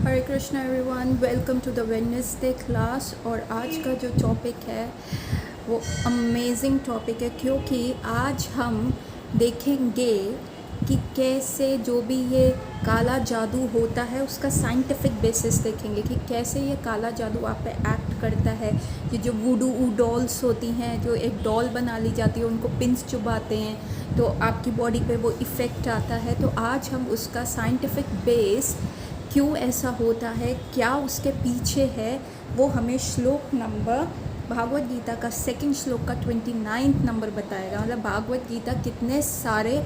Hare Krishna everyone, welcome to the Wednesday class. और आज का जो टॉपिक है वो अमेजिंग टॉपिक है, क्योंकि आज हम देखेंगे कि कैसे जो भी ये काला जादू होता है उसका साइंटिफिक बेसिस देखेंगे कि कैसे ये काला जादू आप पे एक्ट करता है। ये जो वुडू डॉल्स होती हैं, जो एक डॉल बना ली जाती है, उनको पिंस चुभाते हैं तो आपकी बॉडी पे वो इफ़ेक्ट आता है। तो आज हम उसका साइंटिफिक बेस, क्यों ऐसा होता है, क्या उसके पीछे है, वो हमें श्लोक नंबर भागवत गीता का सेकंड श्लोक का 29 नंबर बताएगा। मतलब भागवत गीता कितने सारे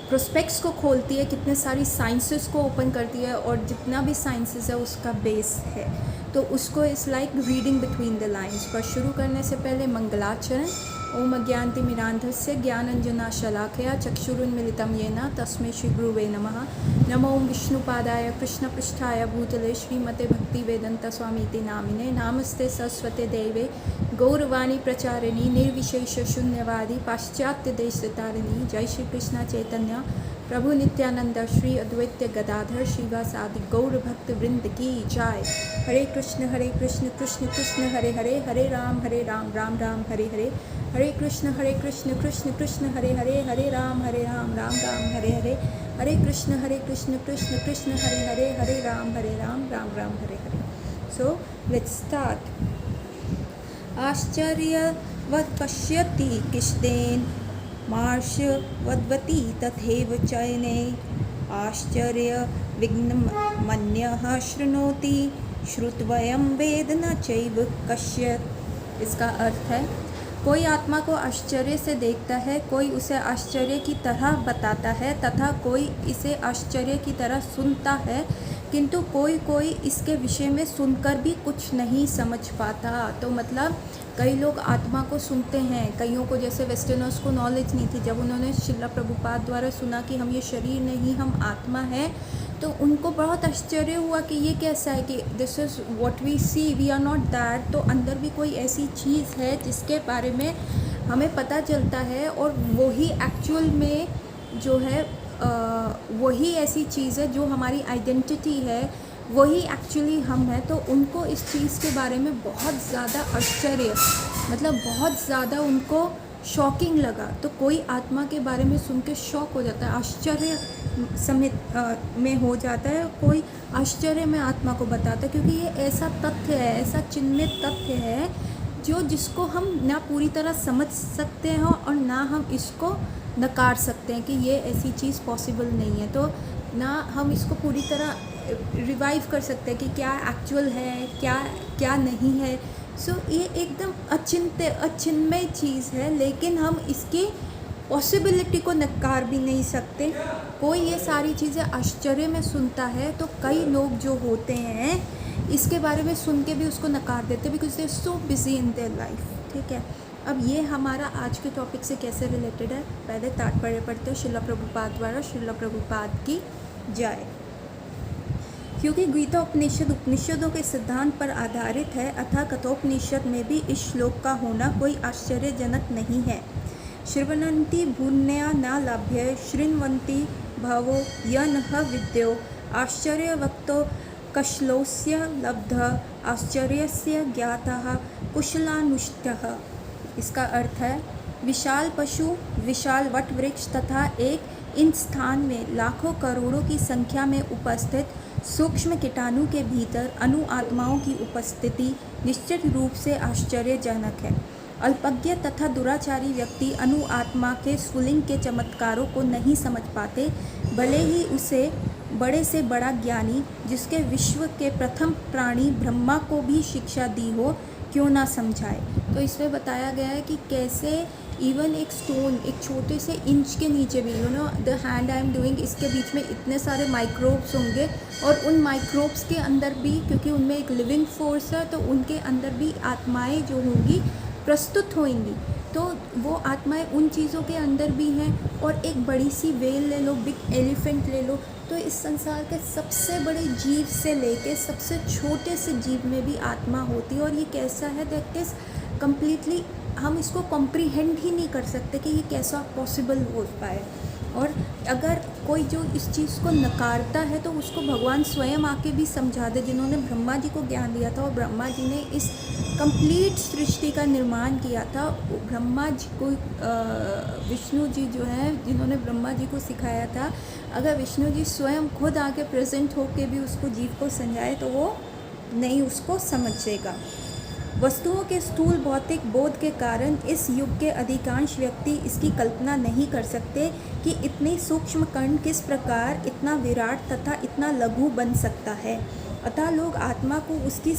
प्रोस्पेक्ट्स को खोलती है, कितने सारी साइंसेस को ओपन करती है, और जितना भी साइंसेस है उसका बेस है। तो उसको इस like reading between the lines. पर शुरू करने से पहले मंगलाचरण। ओम अज्ञानतिमिरान्धस्य ज्ञानञ्जनाशलाकया चक्षुरुन्मीलितं येन तस्मै श्रीगुरुवे नमः। नमो ओं विष्णुपादाय कृष्णपृष्ठाय भूतले श्रीमते भक्तिवेदान्तस्वामीति नामिने। नामस्ते सरस्वते देवे गौरवाणी प्रचारिणी निर्विशेष शून्यवादी पाश्चात्यदेशतारिणी। जय श्री कृष्ण चैतन्य प्रभु नित्यानंद श्री अद्वैत गदाधर श्रीवासादि गौर भक्त वृंद की जय। Hare Krishna Krishna Krishna Hare Hare, Hare Rama Rama Rama Hare Hare, Hare Krishna Krishna Krishna Hare Hare, Hare Rama Rama Rama Hare Hare, Hare Krishna Krishna Krishna Hare Hare, Hare Rama Rama Rama Hare Hare. So let's start. आश्चर्यवत् पश्यति किष्देन मार्षवद्वती तथैव चयने। आश्चर्य विघ्नमन्यः शृणोति श्रुत्वयं वेद न चैव कश्चित्। इसका अर्थ है, कोई आत्मा को आश्चर्य से देखता है, कोई उसे आश्चर्य की तरह बताता है तथा कोई इसे आश्चर्य की तरह सुनता है, किंतु कोई इसके विषय में सुनकर भी कुछ नहीं समझ पाता। तो मतलब कई लोग आत्मा को सुनते हैं, कईयों को, जैसे वेस्टर्नर्स को नॉलेज नहीं थी, जब उन्होंने शिला प्रभुपाद द्वारा सुना कि हम ये शरीर नहीं, हम आत्मा हैं, तो उनको बहुत आश्चर्य हुआ कि ये कैसा है, कि this is what we see, we are not that. तो अंदर भी कोई ऐसी चीज़ है जिसके बारे में हमें पता चलता है, और वही एक्चुअल में जो है वही ऐसी चीज़ है जो हमारी आइडेंटिटी है, वही एक्चुअली हम हैं। तो उनको इस चीज़ के बारे में बहुत ज़्यादा आश्चर्य, मतलब बहुत ज़्यादा उनको शॉकिंग लगा। तो कोई आत्मा के बारे में सुन के शॉक हो जाता है, आश्चर्य समेत में हो जाता है, कोई आश्चर्य में आत्मा को बताता है, क्योंकि ये ऐसा तथ्य है, ऐसा चिन्हित तथ्य है जिसको हम ना पूरी तरह समझ सकते हैं और ना हम इसको नकार सकते हैं कि ये ऐसी चीज़ पॉसिबल नहीं है। तो ना हम इसको पूरी तरह रिवाइव कर सकते हैं कि क्या एक्चुअल है, क्या नहीं है। सो ये एकदम अचिन्मय चीज़ है, लेकिन हम इसकी पॉसिबिलिटी को नकार भी नहीं सकते। कोई ये सारी चीज़ें आश्चर्य में सुनता है, तो कई लोग जो होते हैं इसके बारे में सुन के भी उसको नकार देते, because they are so busy in their life. ठीक है, अब ये हमारा आज के टॉपिक से कैसे रिलेटेड है, पहले तात्पर्य पढ़ते हैं शिला प्रभुपाद द्वारा। शिला प्रभुपाद की जय। क्योंकि गीता उपनिषद उपनिषदों के सिद्धांत पर आधारित है, अतः कठोपनिषद में भी इस श्लोक का होना कोई आश्चर्यजनक नहीं है। श्रवणन्ति भून्या न लभ्य शृण्वन्ति भवो य नः विद्यो आश्चर्यवक्तो कश्लोस्य लब्ध आश्चर्यस्य ज्ञातः कुशलानुष्ठः। इसका अर्थ है, विशाल पशु, विशाल वट वृक्ष तथा एक इन स्थान में लाखों करोड़ों की संख्या में उपस्थित सूक्ष्म कीटाणु के भीतर अणु आत्माओं की उपस्थिति निश्चित रूप से आश्चर्यजनक है। अल्पज्ञ तथा दुराचारी व्यक्ति अणु आत्मा के स्फुलिंग के चमत्कारों को नहीं समझ पाते, भले ही उसे बड़े से बड़ा ज्ञानी, जिसके विश्व के प्रथम प्राणी ब्रह्मा को भी शिक्षा दी हो, क्यों ना समझाए। तो इसमें बताया गया है कि कैसे इवन एक स्टोन, एक छोटे से इंच के नीचे भी, you know the hand I am doing, इसके बीच में इतने सारे माइक्रोब्स होंगे, और उन माइक्रोब्स के अंदर भी, क्योंकि उनमें एक लिविंग फोर्स है, तो उनके अंदर भी आत्माएं जो होंगी प्रस्तुत होंगी। तो वो आत्माएं उन चीज़ों के अंदर भी हैं। और एक बड़ी सी वेल ले लो, बिग एलिफेंट ले लो, तो इस संसार के सबसे बड़े जीव से लेके सबसे छोटे से जीव में भी आत्मा होती है। और ये कैसा है, दैट इज़ कम्प्लीटली, हम इसको कॉम्प्रीहेंड ही नहीं कर सकते कि ये कैसा पॉसिबल हो पाए। और अगर कोई जो इस चीज़ को नकारता है तो उसको भगवान स्वयं आके भी समझा दे। जिन्होंने ब्रह्मा जी को ज्ञान दिया था और ब्रह्मा जी ने इस कंप्लीट सृष्टि का निर्माण किया था, ब्रह्मा जी को विष्णु जी जो है जिन्होंने ब्रह्मा जी को सिखाया था, अगर विष्णु जी स्वयं खुद आके प्रेजेंट होके भी उसको जीव को समझाए तो वो नहीं उसको समझेगा। वस्तुओं के स्थूल भौतिक बोध के कारण इस युग के अधिकांश व्यक्ति इसकी कल्पना नहीं कर सकते कि इतनी सूक्ष्म कण किस प्रकार इतना विराट तथा इतना लघु बन सकता है। अतः लोग आत्मा को उसकी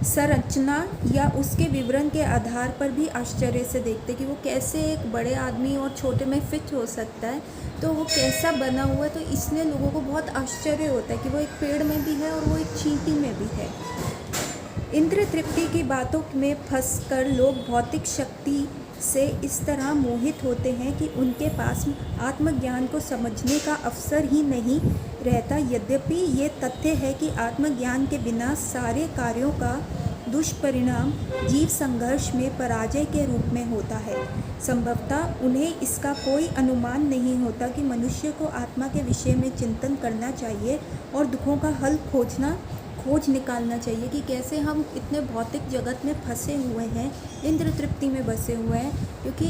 संरचना या उसके विवरण के आधार पर भी आश्चर्य से देखते कि वो कैसे एक बड़े आदमी और छोटे में फिट हो सकता है, तो वो कैसा बना हुआ है। तो इसलिए लोगों को बहुत आश्चर्य होता है कि वो एक पेड़ में भी है और वो एक चींटी में भी है। इंद्र तृप्ति की बातों में फंसकर लोग भौतिक शक्ति से इस तरह मोहित होते हैं कि उनके पास आत्मज्ञान को समझने का अवसर ही नहीं रहता। यद्यपि ये तथ्य है कि आत्मज्ञान के बिना सारे कार्यों का दुष्परिणाम जीव संघर्ष में पराजय के रूप में होता है। संभवतः उन्हें इसका कोई अनुमान नहीं होता कि मनुष्य को आत्मा के विषय में चिंतन करना चाहिए और दुखों का हल खोज निकालना चाहिए कि कैसे हम इतने भौतिक जगत में फंसे हुए हैं, इंद्र तृप्ति में बसे हुए हैं। क्योंकि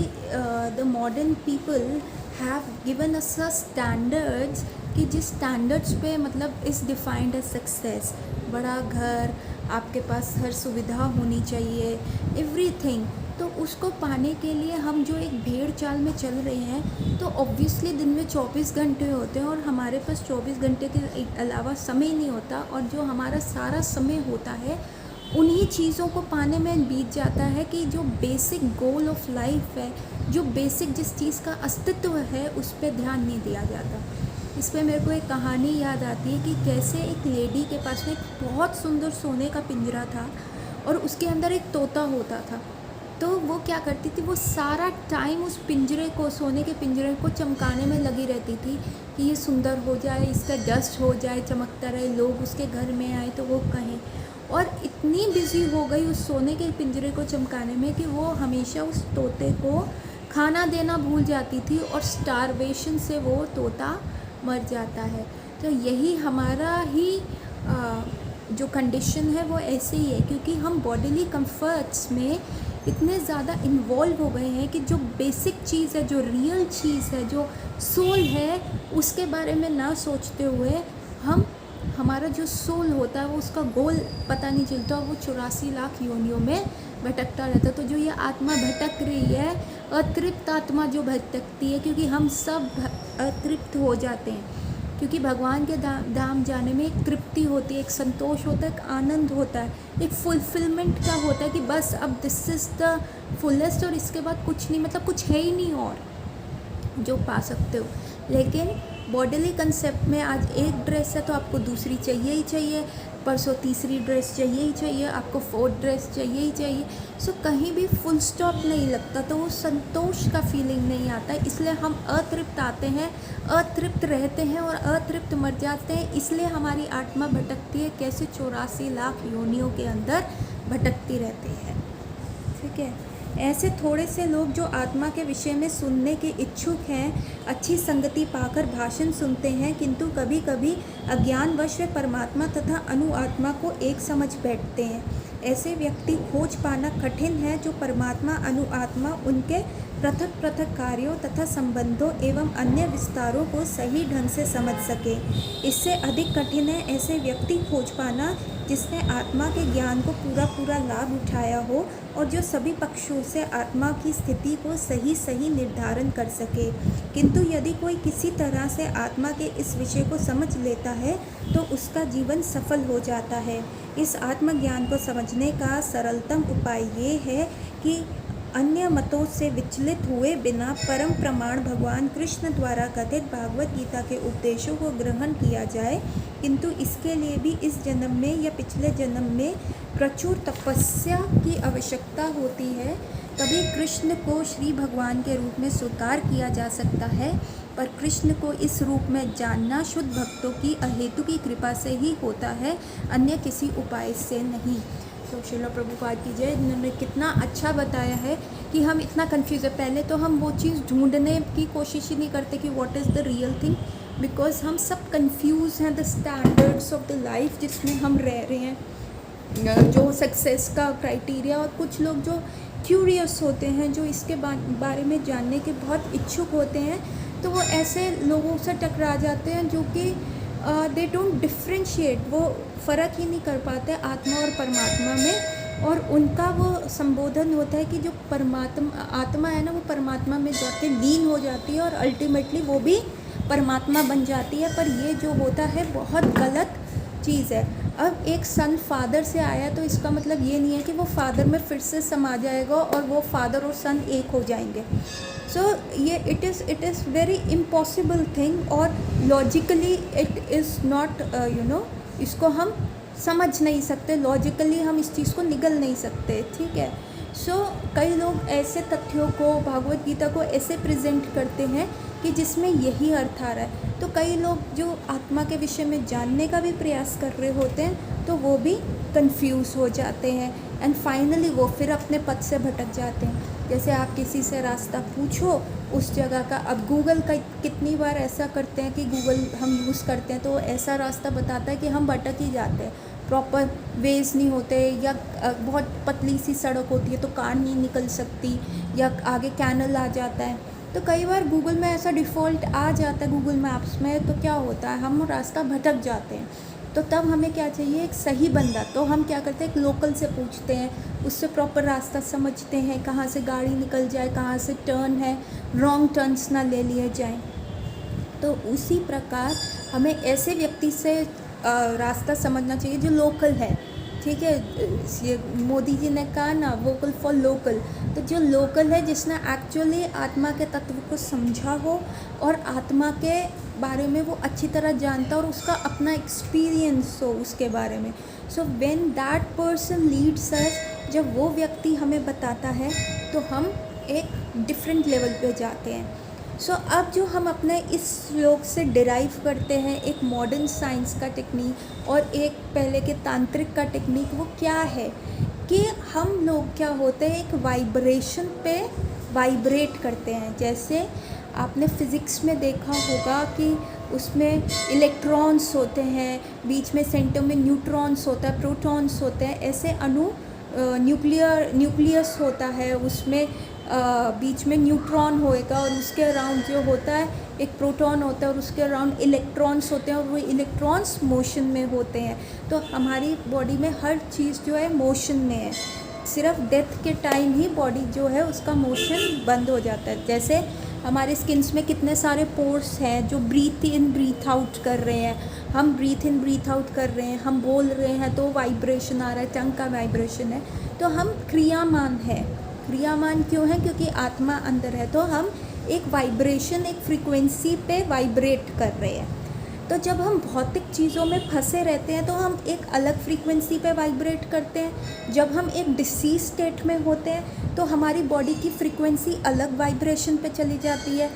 the modern people have given us standards कि जिस स्टैंडर्ड्स पे मतलब इज़ डिफाइंड एज सक्सेस, बड़ा घर, आपके पास हर सुविधा होनी चाहिए, एवरीथिंग। तो उसको पाने के लिए हम जो एक भेड़ चाल में चल रहे हैं, तो ऑब्वियसली दिन में 24 घंटे होते हैं और हमारे पास 24 घंटे के अलावा समय नहीं होता, और जो हमारा सारा समय होता है उन्हीं चीज़ों को पाने में बीत जाता है कि जो बेसिक गोल ऑफ लाइफ है, जो बेसिक जिस चीज़ का अस्तित्व है, उस पर ध्यान नहीं दिया जाता। इस पर मेरे को एक कहानी याद आती है कि कैसे एक लेडी के पास में एक बहुत सुंदर सोने का पिंजरा था और उसके अंदर एक तोता होता था। तो वो क्या करती थी, वो सारा टाइम उस पिंजरे को, सोने के पिंजरे को चमकाने में लगी रहती थी कि ये सुंदर हो जाए, इसका डस्ट हो जाए, चमकता रहे, लोग उसके घर में आए तो वो कहें। और इतनी बिजी हो गई उस सोने के पिंजरे को चमकाने में कि वो हमेशा उस तोते को खाना देना भूल जाती थी और स्टारवेशन से वो तोता मर जाता है। तो यही हमारा ही जो कंडीशन है वो ऐसे ही है, क्योंकि हम बॉडीली कंफर्ट्स में इतने ज़्यादा इन्वॉल्व हो गए हैं कि जो बेसिक चीज़ है, जो रियल चीज़ है, जो सोल है, उसके बारे में ना सोचते हुए हमारा जो सोल होता है वो उसका गोल पता नहीं चलता, वो 84 लाख योनियों में भटकता रहता है। तो जो ये आत्मा भटक रही है, अतृप्त आत्मा जो भटकती है, क्योंकि हम सब अतृप्त हो जाते हैं, क्योंकि भगवान के धाम जाने में एक तृप्ति होती है, एक संतोष होता है, एक आनंद होता है, एक फुलफिलमेंट का होता है कि बस अब दिस इज़ द फुलेस्ट, और इसके बाद कुछ नहीं, मतलब कुछ है ही नहीं और जो पा सकते हो। लेकिन बॉडीली कंसेप्ट में आज एक ड्रेस है तो आपको दूसरी चाहिए ही चाहिए, परसों तीसरी ड्रेस चाहिए ही चाहिए, आपको फोर्थ ड्रेस चाहिए ही चाहिए। सो कहीं भी फुल स्टॉप नहीं लगता, तो वो संतोष का फीलिंग नहीं आता, इसलिए हम अतृप्त आते हैं, अतृप्त रहते हैं और अतृप्त मर जाते हैं। इसलिए हमारी आत्मा भटकती है, कैसे 84 लाख योनियों के अंदर भटकती रहती है। ठीक है, ऐसे थोड़े से लोग जो आत्मा के विषय में सुनने के इच्छुक हैं, अच्छी संगति पाकर भाषण सुनते हैं, किंतु कभी कभी अज्ञानवश वे परमात्मा तथा अनुआत्मा को एक समझ बैठते हैं। ऐसे व्यक्ति खोज पाना कठिन है जो परमात्मा अनुआत्मा उनके पृथक पृथक कार्यों तथा संबंधों एवं अन्य विस्तारों को सही ढंग से समझ सके। इससे अधिक कठिन है ऐसे व्यक्ति खोज पाना जिसने आत्मा के ज्ञान को पूरा लाभ उठाया हो और जो सभी पक्षों से आत्मा की स्थिति को सही निर्धारण कर सके। किंतु यदि कोई किसी तरह से आत्मा के इस विषय को समझ लेता है तो उसका जीवन सफल हो जाता है। इस आत्मज्ञान को समझने का सरलतम उपाय ये है कि अन्य मतों से विचलित हुए बिना परम प्रमाण भगवान कृष्ण द्वारा कथित भागवत गीता के उपदेशों को ग्रहण किया जाए। किंतु इसके लिए भी इस जन्म में या पिछले जन्म में प्रचुर तपस्या की आवश्यकता होती है। तभी कृष्ण को श्री भगवान के रूप में स्वीकार किया जा सकता है, पर कृष्ण को इस रूप में जानना शुद्ध भक्तों की अहेतु की कृपा से ही होता है, अन्य किसी उपाय से नहीं। तो श्रील प्रभुपाद की जय, इन्होंने कितना अच्छा बताया है कि हम इतना कंफ्यूज है। पहले तो हम वो चीज़ ढूंढने की कोशिश ही नहीं करते कि what is the real thing, because हम सब कंफ्यूज हैं the standards of the life जिसमें हम रह रहे हैं, जो सक्सेस का क्राइटेरिया। और कुछ लोग जो क्यूरियस होते हैं, जो इसके बारे में जानने के बहुत इच्छुक होते हैं, तो वो ऐसे लोगों से टकरा जाते हैं जो कि दे डोंट डिफ्रेंशिएट, वो फ़र्क ही नहीं कर पाते आत्मा और परमात्मा में। और उनका वो संबोधन होता है कि जो परमात्मा आत्मा है ना, वो परमात्मा में जाके लीन हो जाती है और अल्टीमेटली वो भी परमात्मा बन जाती है। पर ये जो होता है बहुत गलत चीज़ है। अब एक सन फादर से आया तो इसका मतलब ये नहीं है कि वो फादर में फिर से समा जाएगा और वो फादर और सन एक हो जाएंगे। सो ये it is very impossible thing, और लॉजिकली इट इज़ नॉट इसको हम समझ नहीं सकते, लॉजिकली हम इस चीज़ को निगल नहीं सकते, ठीक है। सो कई लोग ऐसे तथ्यों को, भागवत गीता को ऐसे प्रेजेंट करते हैं कि जिसमें यही अर्थ आ रहा है। तो कई लोग जो आत्मा के विषय में जानने का भी प्रयास कर रहे होते हैं तो वो भी कंफ्यूज हो जाते हैं, एंड फाइनली वो फिर अपने पथ से भटक जाते हैं। जैसे आप किसी से रास्ता पूछो उस जगह का, अब गूगल का कितनी बार ऐसा करते हैं कि गूगल हम यूज़ करते हैं तो ऐसा रास्ता बताता है कि हम भटक ही जाते हैं, प्रॉपर वेज नहीं होते, या बहुत पतली सी सड़क होती है तो कार नहीं निकल सकती, या आगे कैनल आ जाता है। तो कई बार गूगल में ऐसा डिफ़ॉल्ट आ जाता है गूगल मैप्स में, तो क्या होता है हम रास्ता भटक जाते हैं। तो तब हमें क्या चाहिए, एक सही बंदा। तो हम क्या करते हैं, एक लोकल से पूछते हैं, उससे प्रॉपर रास्ता समझते हैं, कहाँ से गाड़ी निकल जाए, कहाँ से टर्न है, रॉन्ग टर्न्स ना ले लिए जाएं। तो उसी प्रकार हमें ऐसे व्यक्ति से रास्ता समझना चाहिए जो लोकल है, ठीक है। ये मोदी जी ने कहा ना, वोकल फॉर लोकल। तो जो लोकल है, जिसने एक्चुअली आत्मा के तत्व को समझा हो और आत्मा के बारे में वो अच्छी तरह जानता और उसका अपना एक्सपीरियंस हो उसके बारे में। So when that person leads us, जब वो व्यक्ति हमें बताता है तो हम एक डिफरेंट लेवल पे जाते हैं। सो अब जो हम अपने इस श्लोक से डिराइव करते हैं एक मॉडर्न साइंस का टेक्निक और एक पहले के तांत्रिक का टेक्निक, वो क्या है कि हम लोग क्या होते हैं, एक वाइब्रेशन पे वाइब्रेट करते हैं। जैसे आपने फिज़िक्स में देखा होगा कि उसमें इलेक्ट्रॉन्स होते हैं, बीच में सेंटर में न्यूट्रॉन्स होता है, प्रोटॉन्स होते हैं, ऐसे अणु, न्यूक्लियस होता है, उसमें बीच में न्यूट्रॉन होएगा और उसके अराउंड जो होता है एक प्रोटॉन होता है और उसके अराउंड इलेक्ट्रॉन्स होते हैं और वो इलेक्ट्रॉन्स मोशन में होते हैं। तो हमारी बॉडी में हर चीज़ जो है मोशन में है, सिर्फ डेथ के टाइम ही बॉडी जो है उसका मोशन बंद हो जाता है। जैसे हमारे स्किन्स में कितने सारे पोर्स हैं जो ब्रीथ इन ब्रीथ आउट कर रहे हैं, हम ब्रीथ इन ब्रीथ आउट कर रहे हैं, हम बोल रहे हैं तो वाइब्रेशन आ रहा है, टंग का वाइब्रेशन है, तो हम क्रियामान है। क्रियामान क्यों है, क्योंकि आत्मा अंदर है, तो हम एक वाइब्रेशन, एक फ्रीक्वेंसी पे वाइब्रेट कर रहे हैं। तो जब हम भौतिक चीज़ों में फंसे रहते हैं तो हम एक अलग फ्रीक्वेंसी पे वाइब्रेट करते हैं। जब हम एक डिसीज स्टेट में होते हैं तो हमारी बॉडी की फ्रीक्वेंसी अलग वाइब्रेशन पे चली जाती है।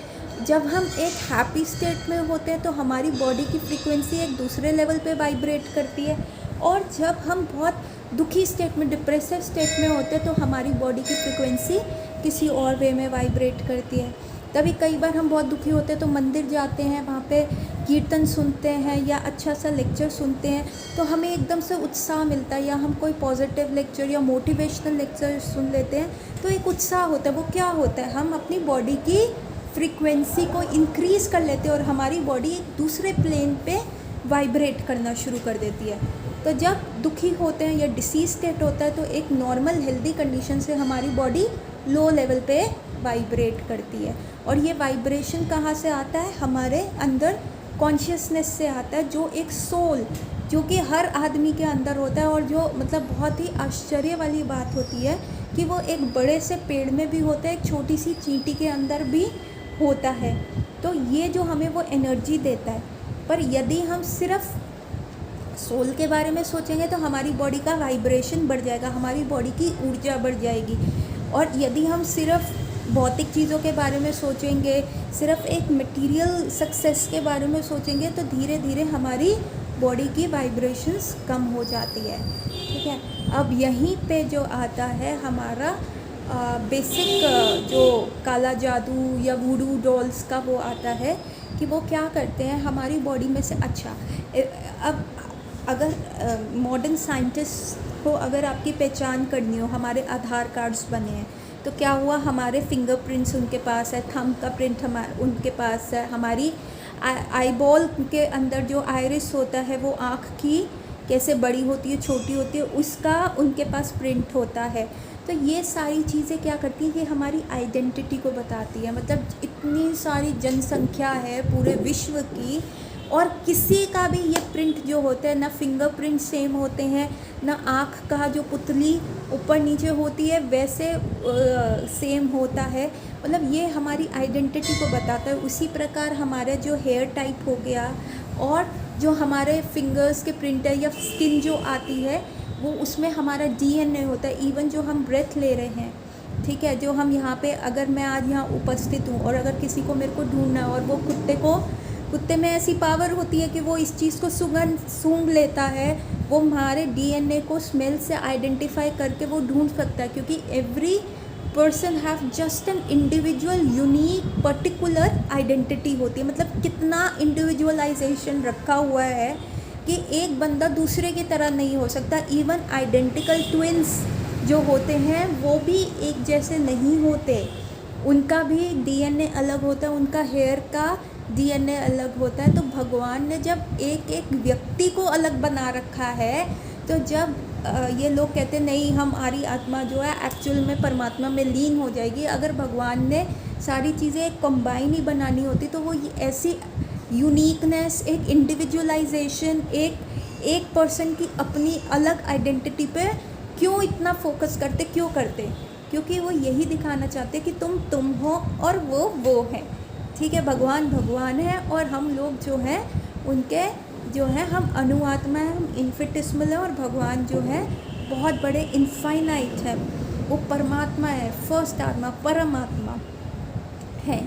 जब हम एक हैप्पी स्टेट में होते हैं तो हमारी बॉडी की फ्रीक्वेंसी एक दूसरे लेवल पे वाइब्रेट करती है, और जब हम बहुत दुखी स्टेट में, डिप्रेसिव स्टेट में होते हैं तो हमारी बॉडी की फ्रीक्वेंसी किसी और वे में वाइब्रेट करती है। तभी कई बार हम बहुत दुखी होते हैं तो मंदिर जाते हैं, वहाँ पे कीर्तन सुनते हैं या अच्छा सा लेक्चर सुनते हैं तो हमें एकदम से उत्साह मिलता है, या हम कोई पॉजिटिव लेक्चर या मोटिवेशनल लेक्चर सुन लेते हैं तो एक उत्साह होता है। वो क्या होता है, हम अपनी बॉडी की फ्रीक्वेंसी को इंक्रीज़ कर लेते हैं और हमारी बॉडी एक दूसरे प्लेन पे वाइब्रेट करना शुरू कर देती है। तो जब दुखी होते हैं या डिसीज स्टेट होता है तो एक नॉर्मल हेल्दी कंडीशन से हमारी बॉडी लो लेवल पे वाइब्रेट करती है, और ये वाइब्रेशन कहाँ से आता है, हमारे अंदर कॉन्शियसनेस से आता है, जो एक सोल, जो कि हर आदमी के अंदर होता है, और जो मतलब बहुत ही आश्चर्य वाली बात होती है कि वो एक बड़े से पेड़ में भी होता है, एक छोटी सी चींटी के अंदर भी होता है। तो ये जो हमें वो एनर्जी देता है। पर यदि हम सिर्फ सोल के बारे में सोचेंगे तो हमारी बॉडी का वाइब्रेशन बढ़ जाएगा, हमारी बॉडी की ऊर्जा बढ़ जाएगी। और यदि हम सिर्फ भौतिक चीज़ों के बारे में सोचेंगे, सिर्फ एक मटेरियल सक्सेस के बारे में सोचेंगे तो धीरे धीरे हमारी बॉडी की वाइब्रेशंस कम हो जाती है। ठीक है, अब यहीं पे जो आता है हमारा बेसिक जो काला जादू या वूडू डॉल्स का वो आता है कि वो क्या करते हैं हमारी बॉडी में से। अच्छा, अब अगर मॉडर्न साइंटिस्ट को अगर आपकी पहचान करनी हो, हमारे आधार कार्ड्स बने हैं तो क्या हुआ, हमारे फिंगरप्रिंट्स उनके पास है, थंब का प्रिंट उनके पास है, हमारी आईबॉल के अंदर जो आइरिस होता है वो आँख की कैसे बड़ी होती है छोटी होती है उसका उनके पास प्रिंट होता है। तो ये सारी चीज़ें क्या करती हैं, ये हमारी आइडेंटिटी को बताती है। मतलब इतनी सारी जनसंख्या है पूरे विश्व की और किसी का भी ये प्रिंट जो होता है, ना फिंगरप्रिंट सेम होते हैं, ना आँख का जो पुतली ऊपर नीचे होती है वैसे सेम होता है। मतलब ये हमारी आइडेंटिटी को बताता है। उसी प्रकार हमारा जो हेयर टाइप हो गया और जो हमारे फिंगर्स के प्रिंट है या स्किन जो आती है वो उसमें हमारा डीएनए होता है। इवन जो हम ब्रेथ ले रहे हैं, ठीक है, जो हम यहाँ पे अगर मैं आज यहाँ उपस्थित हूँ और अगर किसी को मेरे को ढूंढना है और वो कुत्ते में ऐसी पावर होती है कि वो इस चीज़ को सूंघ लेता है, वो हमारे डीएनए को स्मेल से आइडेंटिफाई करके वो ढूंढ सकता है। क्योंकि every person have just an individual unique particular identity होती है। मतलब कितना इंडिविजुअलाइजेशन रखा हुआ है कि एक बंदा दूसरे की तरह नहीं हो सकता। इवन आइडेंटिकल ट्विन्स जो होते हैं वो भी एक जैसे नहीं होते, उनका भी डीएनए अलग होता है, उनका हेयर का डीएनए अलग होता है। तो भगवान ने जब एक एक व्यक्ति को अलग बना रखा है, तो जब ये लोग कहते नहीं हमारी आत्मा जो है एक्चुअल में परमात्मा में लीन हो जाएगी, अगर भगवान ने सारी चीज़ें कंबाइन ही बनानी होती तो वो ऐसी यूनिकनेस, एक इंडिविजुअलाइजेशन, एक पर्सन की अपनी अलग आइडेंटिटी पे क्यों इतना फोकस करते, क्यों करते? क्योंकि वो यही दिखाना चाहते कि तुम हो और वो है। ठीक है, भगवान भगवान है और हम लोग जो हैं उनके जो है हम अनुआत्मा है, हम इन्फिनिटेसिमल है और भगवान जो है बहुत बड़े इनफाइनाइट है, वो परमात्मा है, फर्स्ट आत्मा, परमात्मा है।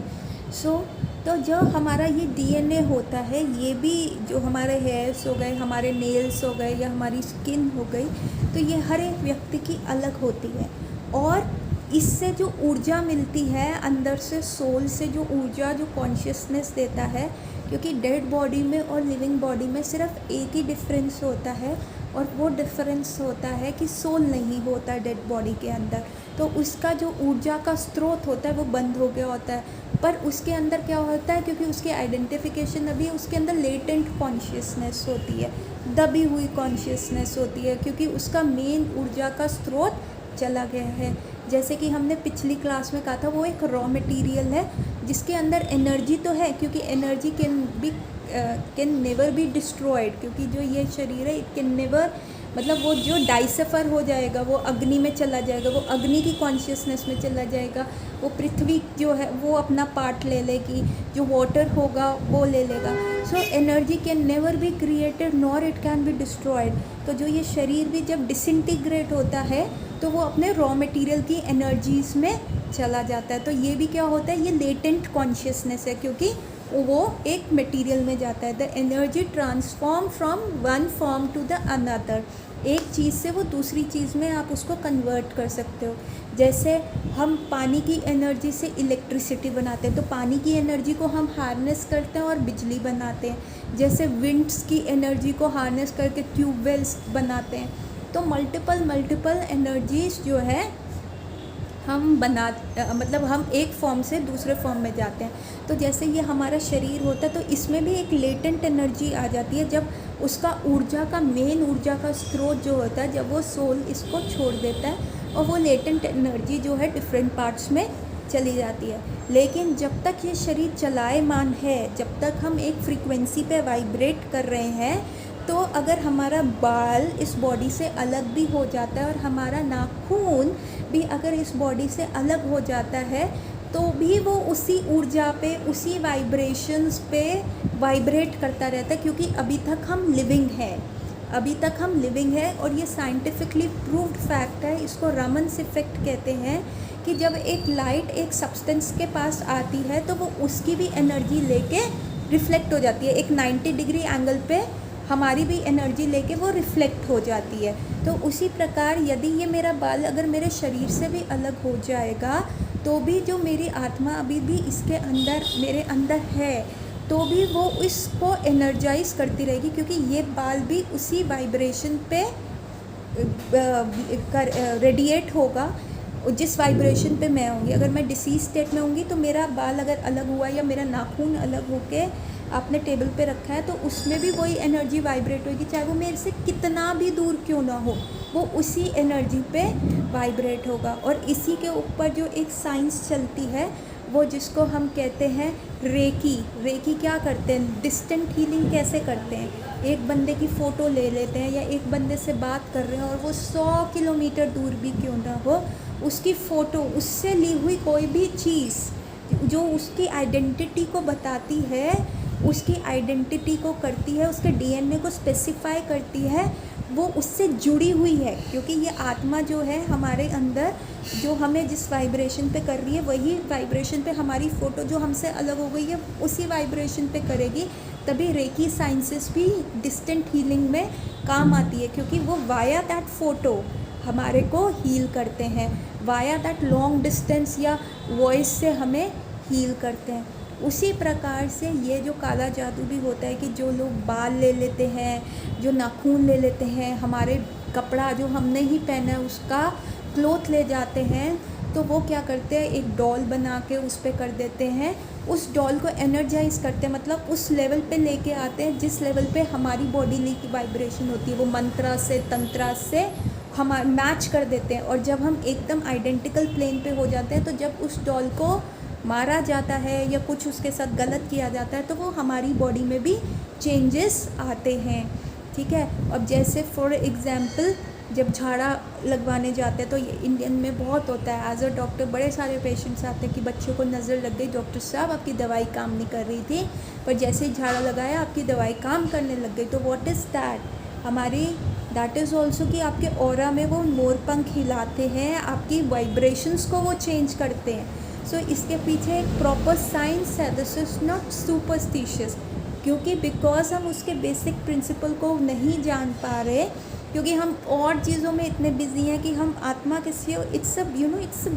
तो जो हमारा ये डीएनए होता है, ये भी जो हमारे हेयर्स हो गए, हमारे नेल्स हो गए या हमारी स्किन हो गई, तो ये हर एक व्यक्ति की अलग होती है। और इससे जो ऊर्जा मिलती है अंदर से, सोल से जो ऊर्जा, जो कॉन्शियसनेस देता है, क्योंकि डेड बॉडी में और लिविंग बॉडी में सिर्फ एक ही डिफरेंस होता है और वो डिफरेंस होता है कि सोल नहीं होता डेड बॉडी के अंदर। तो उसका जो ऊर्जा का स्रोत होता है वो बंद हो गया होता है। पर उसके अंदर क्या होता है, क्योंकि उसकी आइडेंटिफिकेशन अभी उसके अंदर लेटेंट कॉन्शियसनेस होती है, दबी हुई कॉन्शियसनेस होती है, क्योंकि उसका मेन ऊर्जा का स्रोत चला गया है। जैसे कि हमने पिछली क्लास में कहा था, वो एक रॉ मटेरियल है जिसके अंदर एनर्जी तो है, क्योंकि energy can never be destroyed, क्योंकि जो ये शरीर है इट कैन नेवर, मतलब वो जो डाइसफर हो जाएगा, वो अग्नि में चला जाएगा, वो अग्नि की कॉन्शियसनेस में चला जाएगा, वो पृथ्वी जो है वो अपना पार्ट ले लेगी, जो वाटर होगा वो ले लेगा। So energy can never be created nor it can be destroyed. तो जो ये शरीर भी जब डिसइंटीग्रेट होता है तो वो अपने रॉ मटेरियल की एनर्जीज़ में चला जाता है। तो ये भी क्या होता है, ये लेटेंट कॉन्शियसनेस है, क्योंकि वो एक मटेरियल में जाता है। The energy transform from one form to the another, एक चीज़ से वो दूसरी चीज़ में आप उसको कन्वर्ट कर सकते हो। जैसे हम पानी की एनर्जी से इलेक्ट्रिसिटी बनाते हैं, तो पानी की एनर्जी को हम हार्नेस करते हैं और बिजली बनाते हैं। जैसे विंड्स की एनर्जी को हार्नेस करके ट्यूबवेल्स बनाते हैं। तो मल्टीपल एनर्जीज जो है हम मतलब हम एक फॉर्म से दूसरे फॉर्म में जाते हैं। तो जैसे ये हमारा शरीर होता है तो इसमें भी एक लेटेंट एनर्जी आ जाती है, जब उसका ऊर्जा का मेन ऊर्जा का स्रोत जो होता है, जब वो सोल इसको छोड़ देता है और वो लेटेंट एनर्जी जो है डिफरेंट पार्ट्स में चली जाती है। लेकिन जब तक ये शरीर चलायमान है, जब तक हम एक फ्रीक्वेंसी पे वाइब्रेट कर रहे हैं, तो अगर हमारा बाल इस बॉडी से अलग भी हो जाता है और हमारा नाखून भी अगर इस बॉडी से अलग हो जाता है, तो भी वो उसी ऊर्जा पे, उसी वाइब्रेशंस पे वाइब्रेट करता रहता है, क्योंकि अभी तक हम लिविंग है। और ये साइंटिफिकली प्रूव्ड फैक्ट है, इसको रमन्स इफेक्ट कहते हैं, कि जब एक लाइट एक सब्सटेंस के पास आती है तो वो उसकी भी एनर्जी लेके रिफ्लेक्ट हो जाती है। एक 90 डिग्री एंगल पे हमारी भी एनर्जी लेके वो रिफ्लेक्ट हो जाती है। तो उसी प्रकार यदि ये मेरा बाल अगर मेरे शरीर से भी अलग हो जाएगा तो भी जो मेरी आत्मा अभी भी इसके अंदर मेरे अंदर है तो भी वो इसको एनर्जाइज करती रहेगी, क्योंकि ये बाल भी उसी वाइब्रेशन पे रेडिएट होगा जिस वाइब्रेशन पे मैं होंगी। अगर मैं डिसीज स्टेट में होंगी तो मेरा बाल अगर अलग हुआ या मेरा नाखून अलग होके आपने टेबल पे रखा है तो उसमें भी वही एनर्जी वाइब्रेट होगी, चाहे वो मेरे से कितना भी दूर क्यों ना हो, वो उसी एनर्जी पे वाइब्रेट होगा। और इसी के ऊपर जो एक साइंस चलती है वो जिसको हम कहते हैं रेकी क्या करते हैं, डिस्टेंट हीलिंग कैसे करते हैं। एक बंदे की फ़ोटो ले लेते हैं या एक बंदे से बात कर रहे हैं और वो 100 किलोमीटर दूर भी क्यों ना हो, उसकी फ़ोटो, उससे ली हुई कोई भी चीज़ जो उसकी आइडेंटिटी को बताती है, उसकी आइडेंटिटी को करती है, उसके डीएनए को स्पेसिफाई करती है, वो उससे जुड़ी हुई है। क्योंकि ये आत्मा जो है हमारे अंदर जो हमें जिस वाइब्रेशन पे कर रही है वही वाइब्रेशन पे हमारी फ़ोटो जो हमसे अलग हो गई है उसी वाइब्रेशन पे करेगी। तभी रेकी साइंसेस भी डिस्टेंट हीलिंग में काम आती है, क्योंकि वो वाया दैट फ़ोटो हमारे को हील करते हैं, वाया दैट लॉन्ग डिस्टेंस या वॉइस से हमें हील करते हैं। उसी प्रकार से ये जो काला जादू भी होता है कि जो लोग बाल ले लेते हैं, जो नाखून ले लेते हैं, हमारे कपड़ा जो हमने ही पहना है उसका क्लोथ ले जाते हैं, तो वो क्या करते हैं एक डॉल बना के उस पर कर देते हैं, उस डॉल को एनर्जाइज करते हैं, मतलब उस लेवल पे लेके आते हैं जिस लेवल पे हमारी बॉडी की वाइब्रेशन होती है, वो मंत्रा से तंत्रा से हम मैच कर देते हैं। और जब हम एकदम आइडेंटिकल प्लेन पे हो जाते हैं तो जब उस डॉल को मारा जाता है या कुछ उसके साथ गलत किया जाता है तो वो हमारी बॉडी में भी चेंजेस आते हैं। ठीक है। अब जैसे फॉर एग्ज़ाम्पल जब झाड़ा लगवाने जाते हैं तो ये इंडियन में बहुत होता है। एज अ डॉक्टर बड़े सारे पेशेंट्स आते हैं कि बच्चों को नज़र लग गई, डॉक्टर साहब आपकी दवाई काम नहीं कर रही थी, पर जैसे ही झाड़ा लगाया आपकी दवाई काम करने लग गई। तो व्हाट इज़ दैट, हमारी दैट इज़ ऑल्सो कि आपके ऑरा में वो मोर पंख हिलाते हैं, आपकी वाइब्रेशंस को वो चेंज करते हैं। सो इसके पीछे एक प्रॉपर साइंस है, दिस इज़ नॉट सुपरस्टिशियस, क्योंकि बिकॉज हम उसके बेसिक प्रिंसिपल को नहीं जान पा रहे, क्योंकि हम और चीज़ों में इतने बिजी हैं कि हम आत्मा किसी, इट्स अ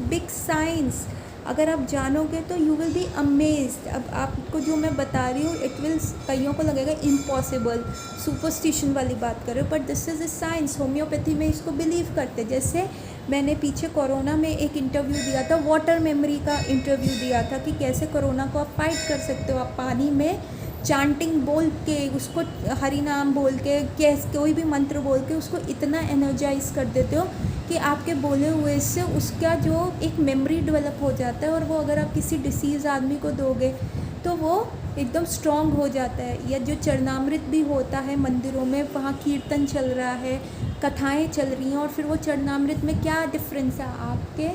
बिग साइंस। अगर आप जानोगे तो यू विल बी अमेज्ड। अब आपको जो मैं बता रही हूँ इट विल, कईयों को लगेगा इम्पॉसिबल, सुपरस्टिशन वाली बात कर रहे हो, but this is a science. Homeopathy में इसको बिलीव करते। जैसे मैंने पीछे कोरोना में एक इंटरव्यू दिया था, वाटर मेमोरी का इंटरव्यू दिया था कि कैसे कोरोना को आप फाइट कर सकते हो। आप पानी में चांटिंग बोल के, उसको हरि नाम बोल के, कोई भी मंत्र बोल के उसको इतना एनर्जाइज कर देते हो कि आपके बोले हुए से उसका जो एक मेमोरी डेवलप हो जाता है, और वो अगर आप किसी डिसीज़ आदमी को दोगे तो वो एकदम स्ट्रॉन्ग हो जाता है। या जो चरणामृत भी होता है मंदिरों में, वहाँ कीर्तन चल रहा है, कथाएं चल रही हैं, और फिर वो चरणामृत में क्या डिफरेंस है, आपके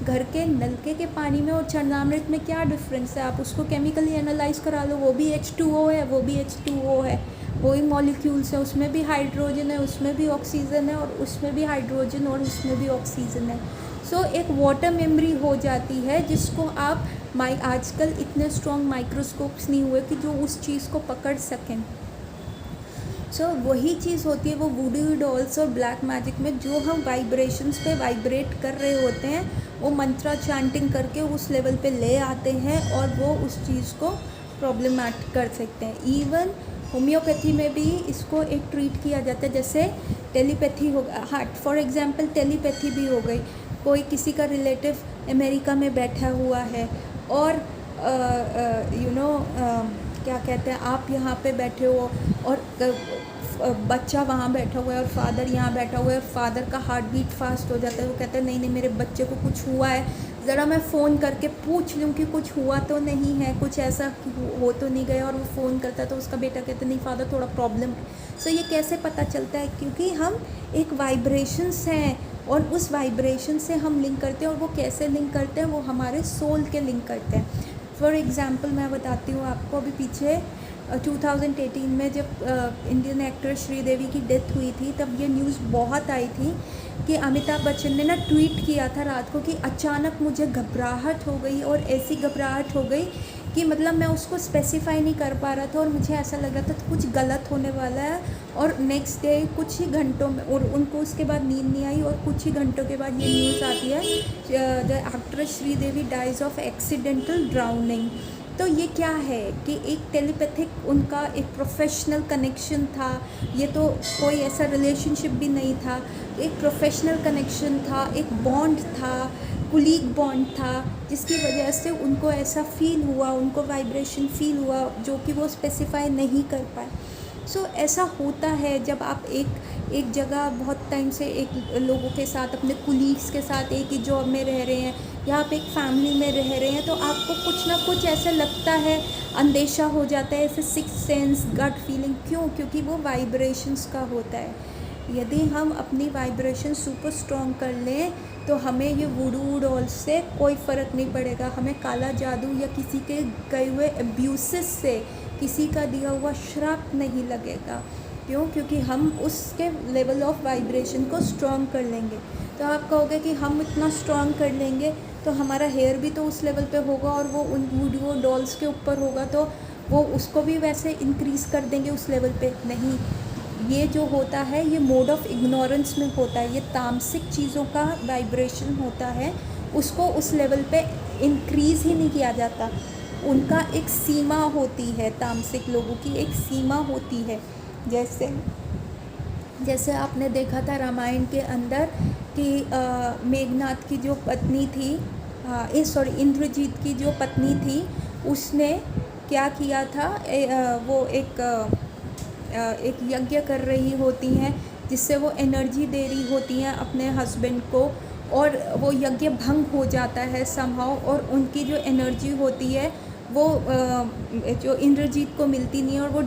घर के नलके के पानी में और चरणामृत में क्या डिफरेंस है। आप उसको केमिकली एनालाइज करा लो, वो भी H2O है, वो भी H2O है, वही मॉलिक्यूल्स है, उसमें भी हाइड्रोजन है, उसमें भी ऑक्सीजन है, और उसमें भी हाइड्रोजन और उसमें भी ऑक्सीजन है। सो एक वाटर मेमोरी हो जाती है जिसको आप आजकल इतने स्ट्रॉन्ग माइक्रोस्कोप्स नहीं हुए कि जो उस चीज़ को पकड़ सकें। सो वही चीज़ होती है वो वुडू डॉल्स और ब्लैक मैजिक में, जो हम वाइब्रेशंस पे वाइब्रेट कर रहे होते हैं, वो मंत्रा चैंटिंग करके उस लेवल पे ले आते हैं और वो उस चीज़ को प्रॉब्लमैटिक कर सकते हैं। इवन होम्योपैथी में भी इसको एक ट्रीट किया जाता है, जैसे टेलीपैथी हो गया, हाँ फॉर एग्जांपल टेलीपैथी भी हो गई। कोई किसी का रिलेटिव अमेरिका में बैठा हुआ है और क्या कहते हैं, आप यहाँ पे बैठे हो और बच्चा वहाँ बैठा हुआ है और फादर यहाँ बैठा हुआ है, फादर का हार्ट बीट फास्ट हो जाता है। वो कहते हैं नहीं मेरे बच्चे को कुछ हुआ है, ज़रा मैं फ़ोन करके पूछ लूँ कि कुछ हुआ तो नहीं है, कुछ ऐसा हो तो नहीं गया। और वो फ़ोन करता है तो उसका बेटा कहता नहीं फादर थोड़ा प्रॉब्लम है। सो ये कैसे पता चलता है, क्योंकि हम एक वाइब्रेशंस हैं और उस वाइब्रेशन से हम लिंक करते हैं। और वो कैसे लिंक करते हैं, वो हमारे सोल के लिंक करते हैं। फॉर एग्ज़ाम्पल मैं बताती हूँ आपको, अभी पीछे 2018 में जब इंडियन एक्ट्रेस श्रीदेवी की डेथ हुई थी, तब ये न्यूज़ बहुत आई थी कि अमिताभ बच्चन ने ना ट्वीट किया था रात को कि अचानक मुझे घबराहट हो गई, और ऐसी घबराहट हो गई कि मतलब मैं उसको स्पेसिफाई नहीं कर पा रहा था और मुझे ऐसा लग रहा था कुछ गलत होने वाला है। और नेक्स्ट डे कुछ ही घंटों में, और उनको उसके बाद नींद नहीं आई, और कुछ ही घंटों के बाद ये न्यूज़ आती है the actress Sridevi dies of accidental drowning. तो ये क्या है कि एक टेलीपैथिक उनका एक प्रोफेशनल कनेक्शन था, ये तो कोई ऐसा रिलेशनशिप भी नहीं था, एक प्रोफेशनल कनेक्शन था, एक बॉन्ड था, कुलीग बॉन्ड था, जिसकी वजह से उनको ऐसा फील हुआ, उनको वाइब्रेशन फील हुआ जो कि वो स्पेसिफाई नहीं कर पाए। सो ऐसा होता है जब आप एक जगह बहुत टाइम से एक लोगों के साथ, अपने कुलीग्स के साथ एक ही जॉब में रह रहे हैं या आप एक फैमिली में रह रहे हैं, तो आपको कुछ ना कुछ ऐसा लगता है, अंदेशा हो जाता है, ऐसे सिक्स सेंस, गट फीलिंग। क्यों? क्योंकि वो वाइब्रेशंस का होता है। यदि हम अपनी वाइब्रेशन सुपर स्ट्रॉन्ग कर लें तो हमें ये वुडू डॉल से कोई फ़र्क नहीं पड़ेगा, हमें काला जादू या किसी के गए हुए अब्यूसेस से, किसी का दिया हुआ श्राप नहीं लगेगा। क्यों? क्योंकि हम उसके लेवल ऑफ वाइब्रेशन को स्ट्रॉन्ग कर लेंगे। तो आप कहोगे कि हम इतना स्ट्रॉन्ग कर लेंगे तो हमारा हेयर भी तो उस लेवल पे होगा और वो उन वुडू डॉल्स के ऊपर होगा, तो वो उसको भी वैसे इंक्रीज़ कर देंगे उस लेवल पे। नहीं, ये जो होता है ये मोड ऑफ इग्नोरेंस में होता है, ये तामसिक चीज़ों का वाइब्रेशन होता है, उसको उस लेवल पे इंक्रीज़ ही नहीं किया जाता। उनका एक सीमा होती है, तामसिक लोगों की एक सीमा होती है। जैसे आपने देखा था रामायण के अंदर कि मेघनाथ की जो पत्नी थी, इंद्रजीत की जो पत्नी थी, उसने क्या किया था, वो एक यज्ञ कर रही होती हैं जिससे वो एनर्जी दे रही होती हैं अपने हस्बैंड को, और वो यज्ञ भंग हो जाता है समहाउ, और उनकी जो एनर्जी होती है वो जो इंद्रजीत को मिलती नहीं है और वो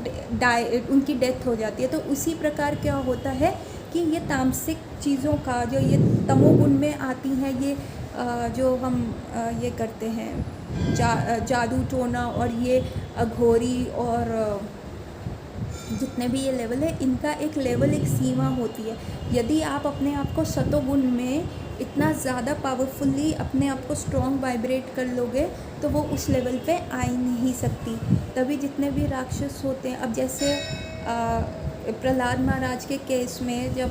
उनकी डेथ हो जाती है। तो उसी प्रकार क्या होता है कि ये तामसिक चीज़ों का जो ये तमोगुण में आती हैं, ये जो हम ये करते हैं जादू टोना और ये अघोरी और जितने भी ये लेवल है, इनका एक लेवल, एक सीमा होती है। यदि आप अपने आप को सतोगुण में इतना ज़्यादा पावरफुल्ली अपने आप को स्ट्रॉन्ग वाइब्रेट कर लोगे तो वो उस लेवल पे आ ही नहीं सकती। तभी जितने भी राक्षस होते हैं, अब जैसे प्रहलाद महाराज के केस में, जब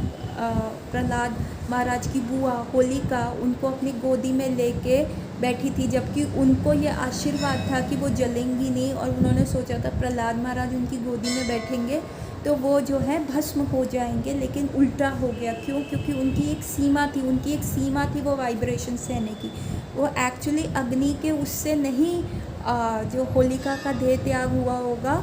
प्रहलाद महाराज की बुआ होलिका उनको अपनी गोदी में लेके बैठी थी, जबकि उनको ये आशीर्वाद था कि वो जलेंगी नहीं, और उन्होंने सोचा था प्रहलाद महाराज उनकी गोदी में बैठेंगे तो वो जो है भस्म हो जाएंगे, लेकिन उल्टा हो गया। क्यों? क्योंकि उनकी एक सीमा थी वो वाइब्रेशन सहने की। वो एक्चुअली अग्नि के उससे नहीं जो होलिका का देह त्याग हुआ होगा,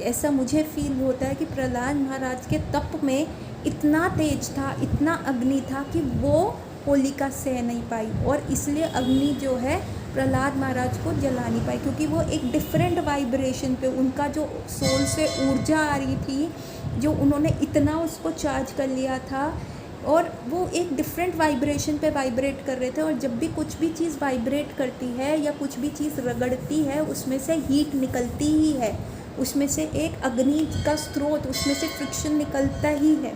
ऐसा मुझे फील होता है कि प्रहलाद महाराज के तप में इतना तेज था, इतना अग्नि था कि वो होलिका सह नहीं पाई, और इसलिए अग्नि जो है प्रहलाद महाराज को जला नहीं पाई, क्योंकि वो एक डिफरेंट वाइब्रेशन पे, उनका जो सोल से ऊर्जा आ रही थी, जो उन्होंने इतना उसको चार्ज कर लिया था, और वो एक डिफरेंट वाइब्रेशन पे वाइब्रेट कर रहे थे। और जब भी कुछ भी चीज़ वाइब्रेट करती है या कुछ भी चीज़ रगड़ती है, उसमें से हीट निकलती ही है, उसमें से एक अग्नि का स्रोत, उसमें से फ्रिक्शन निकलता ही है।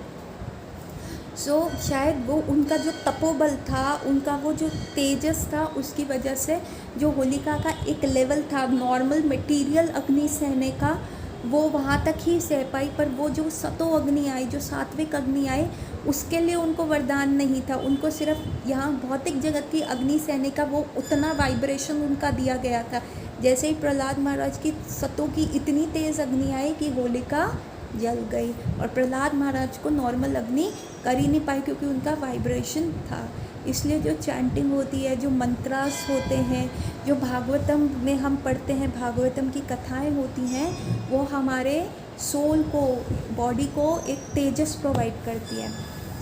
शायद वो उनका जो तपोबल था, उनका वो जो तेजस था, उसकी वजह से जो होलिका का एक लेवल था नॉर्मल मटेरियल अग्नि सहने का, वो वहाँ तक ही सह पाई। पर वो जो सतो अग्नि आई, जो सात्विक अग्नि आई, उसके लिए उनको वरदान नहीं था, उनको सिर्फ यहाँ भौतिक जगत की अग्नि सहने का वो उतना वाइब्रेशन उनका दिया गया था। जैसे ही प्रहलाद महाराज की सतों की इतनी तेज़ अग्नि आई कि होलिका जल गई, और प्रहलाद महाराज को नॉर्मल अग्नि कर ही नहीं पाई क्योंकि उनका वाइब्रेशन था। इसलिए जो चैंटिंग होती है, जो मंत्रास होते हैं, जो भागवतम में हम पढ़ते हैं, भागवतम की कथाएं होती हैं, वो हमारे सोल को, बॉडी को एक तेजस प्रोवाइड करती है।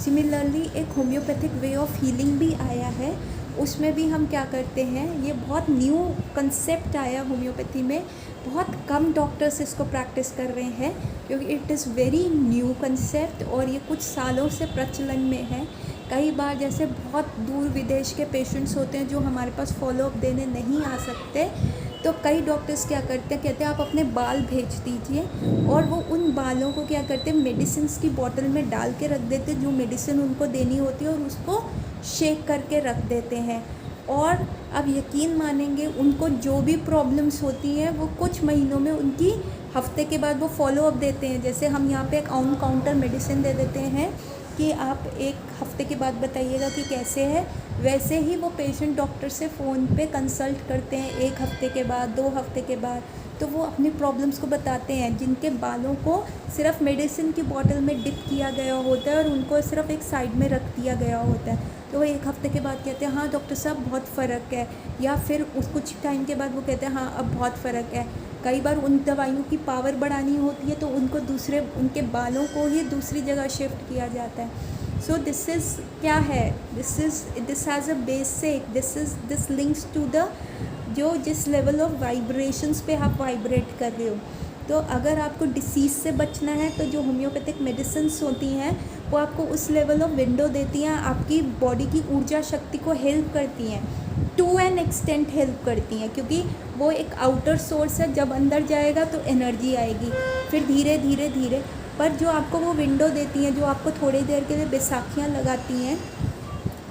सिमिलरली एक होम्योपैथिक वे ऑफ हीलिंग भी आया है, उसमें भी हम क्या करते हैं, ये बहुत न्यू कंसेप्ट आया होम्योपैथी में, बहुत कम डॉक्टर्स इसको प्रैक्टिस कर रहे हैं क्योंकि it is very new concept और ये कुछ सालों से प्रचलन में है। कई बार जैसे बहुत दूर विदेश के पेशेंट्स होते हैं जो हमारे पास फॉलोअप देने नहीं आ सकते, तो कई डॉक्टर्स क्या करते हैं, कहते हैं आप अपने बाल भेज दीजिए, और वो उन बालों को क्या करते हैं, मेडिसिन की बॉटल में डाल के रख देते हैं, जो मेडिसिन उनको देनी होती है, और उसको शेक करके रख देते हैं। और आप यकीन मानेंगे उनको जो भी प्रॉब्लम्स होती हैं वो कुछ महीनों में उनकी हफ्ते के बाद वो फॉलो अप देते हैं। जैसे हम यहाँ पे एक ऑन काउंटर मेडिसिन दे देते हैं कि आप एक हफ्ते के बाद बताइएगा कि कैसे है, वैसे ही वो पेशेंट डॉक्टर से फ़ोन पे कंसल्ट करते हैं 1 हफ्ते के बाद, 2 हफ्ते के बाद। तो वो अपनी प्रॉब्लम्स को बताते हैं। जिनके बालों को सिर्फ मेडिसिन की बॉटल में डिप किया गया होता है और उनको सिर्फ एक साइड में रख दिया गया होता है, तो वो 1 हफ्ते के बाद कहते हैं हाँ डॉक्टर साहब बहुत फ़र्क है, या फिर उस कुछ टाइम के बाद वो कहते हैं हाँ अब बहुत फ़र्क है। कई बार उन दवाइयों की पावर बढ़ानी होती है तो उनको उनके बालों को ही दूसरी जगह शिफ्ट किया जाता है। सो दिस इज़ क्या है, this has a basic, this links to the जिस लेवल ऑफ वाइब्रेशंस पे आप वाइब्रेट कर रहे हो। तो अगर आपको डिसीज़ से बचना है तो जो होम्योपैथिक मेडिसिन्स होती हैं वो आपको उस लेवल ऑफ विंडो देती हैं, आपकी बॉडी की ऊर्जा शक्ति को हेल्प करती हैं, टू एन एक्सटेंट हेल्प करती हैं, क्योंकि वो एक आउटर सोर्स है। जब अंदर जाएगा तो एनर्जी आएगी, फिर धीरे धीरे धीरे, पर जो आपको वो विंडो देती हैं, जो आपको थोड़ी देर के लिए बैसाखियाँ लगाती हैं,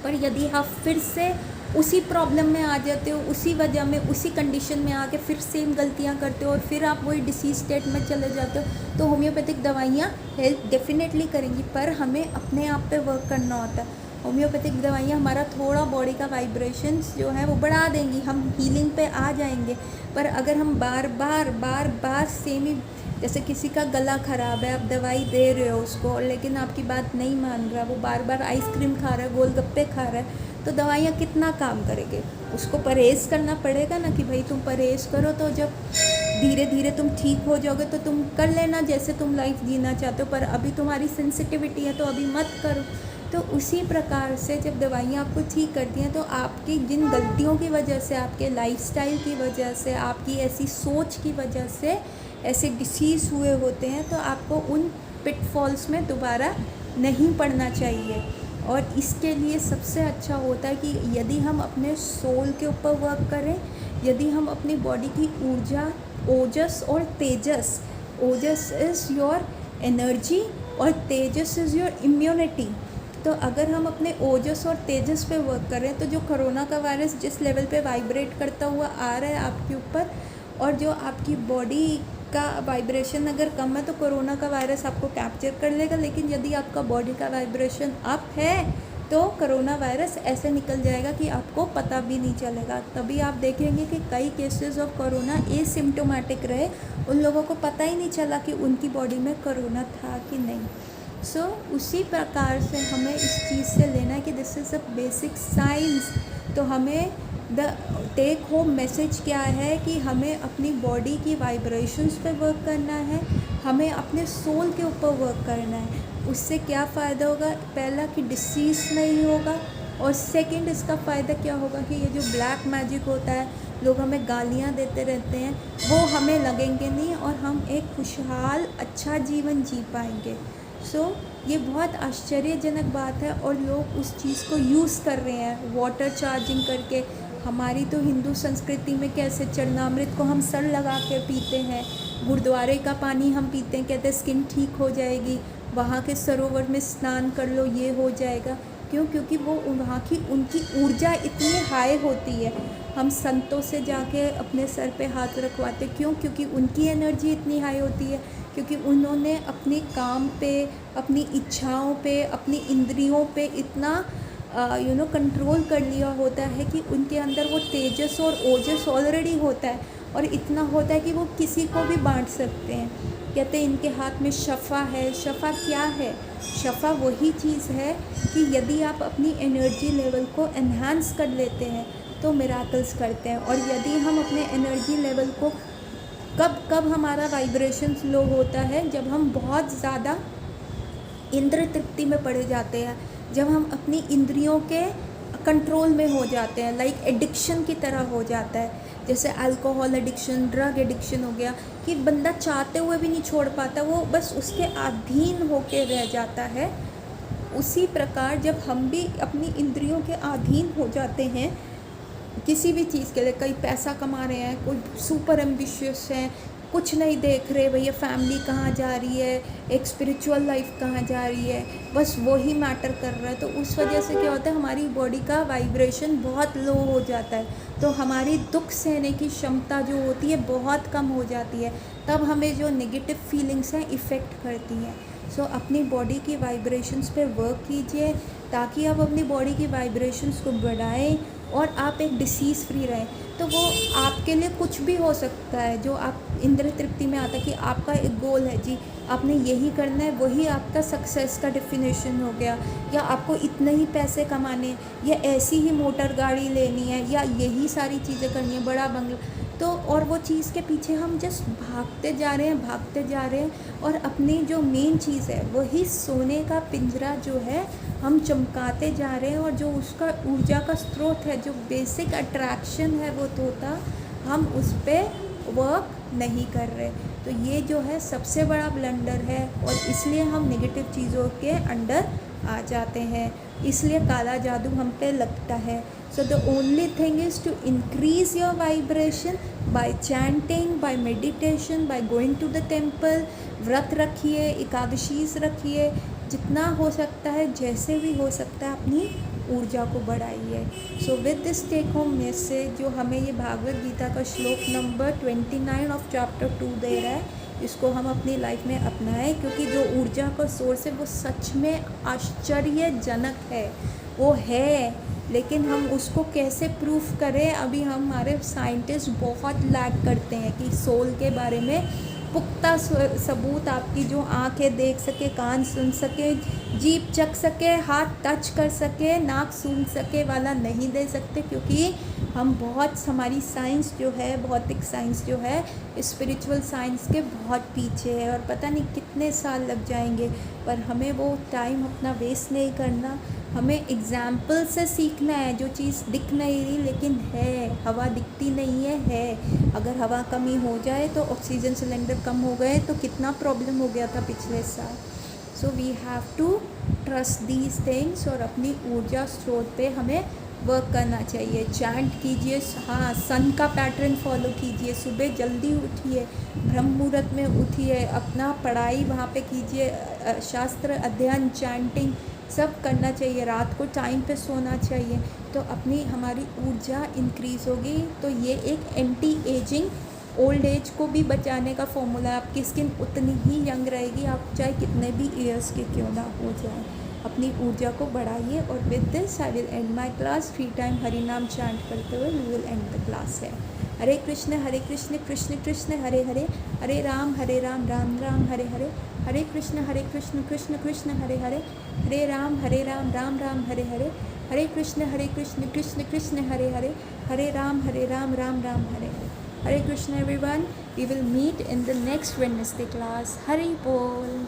पर यदि आप फिर से उसी प्रॉब्लम में आ जाते हो, उसी वजह में, उसी कंडीशन में आके फिर सेम गलतियां करते हो और फिर आप वही डिसीज स्टेट में चले जाते हो, तो होम्योपैथिक दवाइयाँ हेल्प डेफिनेटली करेंगी, पर हमें अपने आप पे वर्क करना होता है। होम्योपैथिक दवाइयाँ हमारा थोड़ा बॉडी का वाइब्रेशंस जो है वो बढ़ा देंगी, हम हीलिंग पे आ जाएंगे। पर अगर हम बार बार सेम ही, जैसे किसी का गला ख़राब है, आप दवाई दे रहे हो उसको लेकिन आपकी बात नहीं मान रहा, वो बार बार आइसक्रीम खा रहा है, गोलगप्पे खा रहा है, तो दवाइयाँ कितना काम करेंगे। उसको परहेज़ करना पड़ेगा ना कि भाई तुम परहेज़ करो, तो जब धीरे धीरे तुम ठीक हो जाओगे तो तुम कर लेना जैसे तुम लाइफ जीना चाहते हो, पर अभी तुम्हारी सेंसिटिविटी है तो अभी मत करो। तो उसी प्रकार से जब दवाइयाँ आपको ठीक करती हैं तो आपकी जिन गलतियों की वजह से, आपके लाइफस्टाइल की वजह से, आपकी ऐसी सोच की वजह से ऐसे डिसीज़ हुए होते हैं, तो आपको उन पिटफॉल्स में दोबारा नहीं पड़ना चाहिए। और इसके लिए सबसे अच्छा होता है कि यदि हम अपने सोल के ऊपर वर्क करें, यदि हम अपनी बॉडी की ऊर्जा, ओजस और तेजस, ओजस इज़ योर एनर्जी और तेजस इज़ योर इम्यूनिटी, तो अगर हम अपने ओजस और तेजस पे वर्क करें तो जो कोरोना का वायरस जिस लेवल पे वाइब्रेट करता हुआ आ रहा है आपके ऊपर, और जो आपकी बॉडी का वाइब्रेशन अगर कम है तो कोरोना का वायरस आपको कैप्चर कर लेगा, लेकिन यदि आपका बॉडी का वाइब्रेशन अप है तो कोरोना वायरस ऐसे निकल जाएगा कि आपको पता भी नहीं चलेगा। तभी आप देखेंगे कि कई केसेस ऑफ कोरोना एसिम्प्टोमेटिक रहे, उन लोगों को पता ही नहीं चला कि उनकी बॉडी में कोरोना था कि नहीं। सो उसी प्रकार से हमें इस चीज़ से लेना है कि this is a basic science. तो हमें द टेक होम मैसेज क्या है कि हमें अपनी बॉडी की वाइब्रेशंस पे वर्क करना है, हमें अपने सोल के ऊपर वर्क करना है। उससे क्या फ़ायदा होगा, पहला कि डिसीज़ नहीं होगा, और सेकंड इसका फ़ायदा क्या होगा कि ये जो ब्लैक मैजिक होता है, लोग हमें गालियाँ देते रहते हैं, वो हमें लगेंगे नहीं और हम एक खुशहाल अच्छा जीवन जी पाएंगे। सो ये बहुत आश्चर्यजनक बात है और लोग उस चीज़ को यूज़ कर रहे हैं वाटर चार्जिंग करके। हमारी तो हिंदू संस्कृति में कैसे चरणामृत को हम सर लगा के पीते हैं, गुरुद्वारे का पानी हम पीते हैं, कहते हैं स्किन ठीक हो जाएगी, वहाँ के सरोवर में स्नान कर लो ये हो जाएगा। क्यों? क्योंकि वो वहाँ की उनकी ऊर्जा इतनी हाई होती है। हम संतों से जाके अपने सर पे हाथ रखवाते, क्यों? क्योंकि उनकी एनर्जी इतनी हाई होती है, क्योंकि उन्होंने अपने काम पे, अपनी इच्छाओं पे, अपनी इंद्रियों पे इतना कंट्रोल कर लिया होता है कि उनके अंदर वो तेजस और ओजस ऑलरेडी होता है, और इतना होता है कि वो किसी को भी बांट सकते हैं। कहते हैं इनके हाथ में शफ़ा है। शफ़ा क्या है? शफ़ा वही चीज़ है कि यदि आप अपनी एनर्जी लेवल को एनहांस कर लेते हैं तो मिराकल्स करते हैं। और यदि हम अपने एनर्जी लेवल को कब हमारा वाइब्रेशन लो होता है, जब हम बहुत ज़्यादा इंद्र तृप्ति में पड़े जाते हैं, जब हम अपनी इंद्रियों के कंट्रोल में हो जाते हैं, लाइक एडिक्शन की तरह हो जाता है, जैसे अल्कोहल एडिक्शन, ड्रग एडिक्शन हो गया कि बंदा चाहते हुए भी नहीं छोड़ पाता, वो बस उसके अधीन होके रह जाता है। उसी प्रकार जब हम भी अपनी इंद्रियों के अधीन हो जाते हैं किसी भी चीज़ के लिए, कई पैसा कमा रहे हैं, कोई सुपर एम्बिशियस हैं, कुछ नहीं देख रहे भैया फैमिली कहाँ जा रही है, एक स्पिरिचुअल लाइफ कहाँ जा रही है, बस वही मैटर कर रहा है। तो उस वजह से क्या होता है, हमारी बॉडी का वाइब्रेशन बहुत लो हो जाता है, तो हमारी दुख सहने की क्षमता जो होती है बहुत कम हो जाती है, तब हमें जो नेगेटिव फीलिंग्स हैं इफ़ेक्ट करती हैं। सो अपनी बॉडी की वाइब्रेशंस पे वर्क कीजिए ताकि आप अपनी बॉडी की वाइब्रेशंस को बढ़ाएं और आप एक डिसीज़ फ्री रहें। तो वो आपके लिए कुछ भी हो सकता है, जो आप इंद्र तृप्ति में आता है कि आपका एक गोल है जी, आपने यही करना है, वही आपका सक्सेस का डेफिनेशन हो गया, या आपको इतने ही पैसे कमाने हैं, या ऐसी ही मोटर गाड़ी लेनी है, या यही सारी चीज़ें करनी है, बड़ा बंगला। तो और वो चीज़ के पीछे हम जस्ट भागते जा रहे हैं और अपनी जो मेन चीज़ है वही सोने का पिंजरा जो है हम चमकाते जा रहे हैं, और जो उसका ऊर्जा का स्रोत है, जो बेसिक अट्रैक्शन है वो तोता, हम उस पर वर्क नहीं कर रहे। तो ये जो है सबसे बड़ा ब्लंडर है, और इसलिए हम नेगेटिव चीज़ों के अंडर आ जाते हैं, इसलिए काला जादू हम पे लगता है। So the only thing is to increase your vibration by chanting, by meditation, by going to the temple. व्रत रखिए, एकादशीस रखिए, जितना हो सकता है, जैसे भी हो सकता है अपनी ऊर्जा को बढ़ाइए। So with this take home message जो हमें ये भागवत गीता का श्लोक नंबर 29 ऑफ चैप्टर 2 दे रहा है, इसको हम अपनी लाइफ में अपनाएं, क्योंकि जो ऊर्जा का सोर्स है वो सच में आश्चर्यजनक है, वो है, लेकिन हम उसको कैसे प्रूफ करें, अभी हमारे साइंटिस्ट बहुत लैग करते हैं कि सोल के बारे में पुख्ता सबूत आपकी जो आँखें देख सके, कान सुन सके, जीभ चख सके, हाथ टच कर सके, नाक सूंघ सके वाला नहीं दे सकते, क्योंकि हम बहुत, हमारी साइंस जो है, भौतिक साइंस जो है, स्पिरिचुअल साइंस के बहुत पीछे है, और पता नहीं कितने साल लग जाएंगे। पर हमें वो टाइम अपना वेस्ट नहीं करना, हमें एग्जाम्पल से सीखना है। जो चीज़ दिख नहीं रही लेकिन है, हवा दिखती नहीं है, अगर हवा कमी हो जाए तो ऑक्सीजन सिलेंडर कम हो गए तो कितना प्रॉब्लम हो गया था पिछले साल। So we have to trust these things, और अपनी ऊर्जा स्रोत पे हमें वर्क करना चाहिए। चैंट कीजिए, हाँ, सन का पैटर्न फॉलो कीजिए, सुबह जल्दी उठिए, ब्रह्म मुहूर्त में उठिए, अपना पढ़ाई वहाँ पे कीजिए, शास्त्र अध्ययन, चैंटिंग सब करना चाहिए, रात को टाइम पे सोना चाहिए, तो अपनी हमारी ऊर्जा इंक्रीज़ होगी। तो ये एक एंटी एजिंग ओल्ड एज को भी बचाने का फॉर्मूला है। आपकी स्किन उतनी ही यंग रहेगी, आप चाहे कितने भी ईयर्स के क्यों ना हो जाए। अपनी ऊर्जा को बढ़ाइए, और with this I will end my class. 3 time Hari नाम चैंट करते हुए we will end the class है। Hare Krishna Krishna Krishna Hare Hare, Hare Rama Rama Rama Hare Hare, Hare Krishna Krishna Krishna Hare Hare, Hare Rama Rama Rama Hare Hare, Hare Krishna Krishna Krishna Hare Hare, Hare Rama Rama Rama Hare Hare. Hare Krishna everyone, we will meet in the next Wednesday class. Hari बोल।